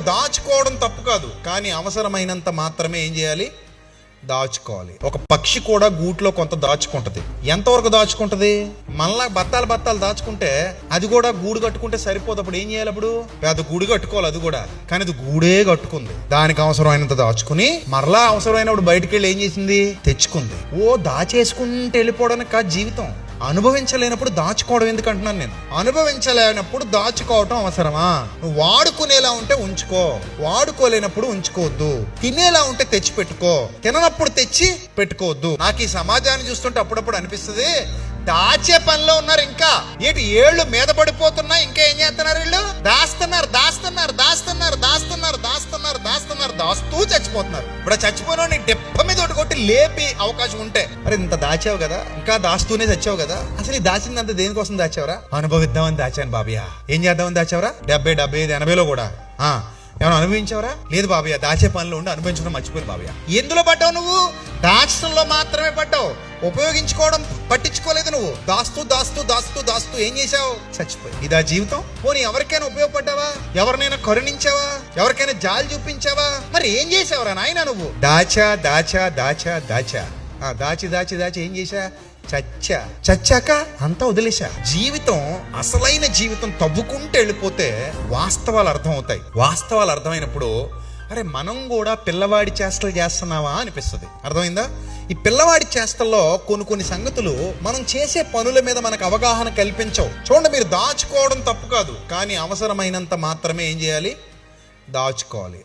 దాచుకోవడం తప్పు కాదు, కానీ అవసరమైనంత మాత్రమే ఏం చేయాలి? దాచుకోవాలి. ఒక పక్షి కూడా గూట్లో కొంత దాచుకుంటది. ఎంతవరకు దాచుకుంటది? మళ్ళా బత్తాలు దాచుకుంటే అది కూడా గూడు కట్టుకుంటే సరిపోదు. అప్పుడు ఏం చేయాలి? అప్పుడు పెద్ద గూడు కట్టుకోవాలి అది కూడా. కానీ అది గూడే కట్టుకుంది. దానికి అవసరమైనంత దాచుకుని మరలా అవసరమైనప్పుడు బయటికి వెళ్ళి ఏం చేసింది? తెచ్చుకుంది. దాచేసుకుంటే వెళ్ళిపోవడానికి కాదు జీవితం. అనుభవించలేనప్పుడు దాచుకోవడం ఎందుకు అంటున్నాను నేను. అనుభవించలేనప్పుడు దాచుకోవటం అవసరమా? నువ్వు వాడుకునేలా ఉంటే ఉంచుకో, వాడుకోలేనప్పుడు ఉంచుకోవద్దు. తినేలా ఉంటే తెచ్చి పెట్టుకో, తిననప్పుడు తెచ్చి పెట్టుకోవద్దు. నాకు ఈ సమాజాన్ని చూస్తుంటే అప్పుడప్పుడు అనిపిస్తుంది, దాచే పనిలో ఉన్నారు. ఇంకా ఏంటి ఏళ్ళు మీద పడిపోతున్నా, ఇంకా ఏం చేస్తున్నారు వీళ్ళు? దాస్తున్నారు దాస్తున్నారు దాస్తున్నారు దాస్తున్నారు దాస్తున్నారు దాస్తున్నారు దాస్తూ చచ్చిపోతున్నారు. ఇప్పుడు చచ్చిపోయిన డెప్ప మీద ఒకటి కొట్టి లేపి అవకాశం ఉంటే, అరే ఇంత దాచావు కదా, ఇంకా దాస్తూనే చచ్చావు కదా, అసలు ఈ దాచిందంతా దేనికోసం దాచావరా? అనుభవిద్దామని దాచాను బాబయ్య. ఏం చేద్దామని దాచావరా? 70, 75, 80లో కూడా ఏమైనా అనుభవించావరా? లేదు బాబయ్య, దాచే పనిలో ఉండి అనుభవించడం మర్చిపోయింది బాబయ్య. ఎందులో పడ్డావు నువ్వు? దాచడంలో మాత్రమే పడ్డావు. ఉపయోగించుకోవడం పట్టించుకోలేదు నువ్వు. దాస్తూ దాస్తూ దాస్తూ దాస్తూ ఏం చేశావు? చచ్చిపోయి. ఇదా జీవితం? పోనీ ఎవరికైనా ఉపయోగపడ్డావా? ఎవరినైనా కరుణించావా? ఎవరికైనా జాలి చూపించావా? మరి ఏం చేసావురా నాయన నువ్వు? దాచా దాచా దాచా దాచా దాచి దాచి దాచి ఏం చేశా? చచ్చాక అంతా వదిలేశా. జీవితం, అసలైన జీవితం తవ్వుకుంటూ వెళ్ళిపోతే వాస్తవాలు అర్థం అవుతాయి. వాస్తవాలు అర్థమైనప్పుడు అరే మనం కూడా పిల్లవాడి చేష్టలు చేస్తున్నావా అనిపిస్తుంది. అర్థమైందా? ఈ పిల్లవాడి చేష్టల్లో కొన్ని సంగతులు మనం చేసే పనుల మీద మనకు అవగాహన కల్పించవు. చూడండి, మీరు దాచుకోవడం తప్పు కాదు, కానీ అవసరమైనంత మాత్రమే ఏం చేయాలి? దాచుకోవాలి.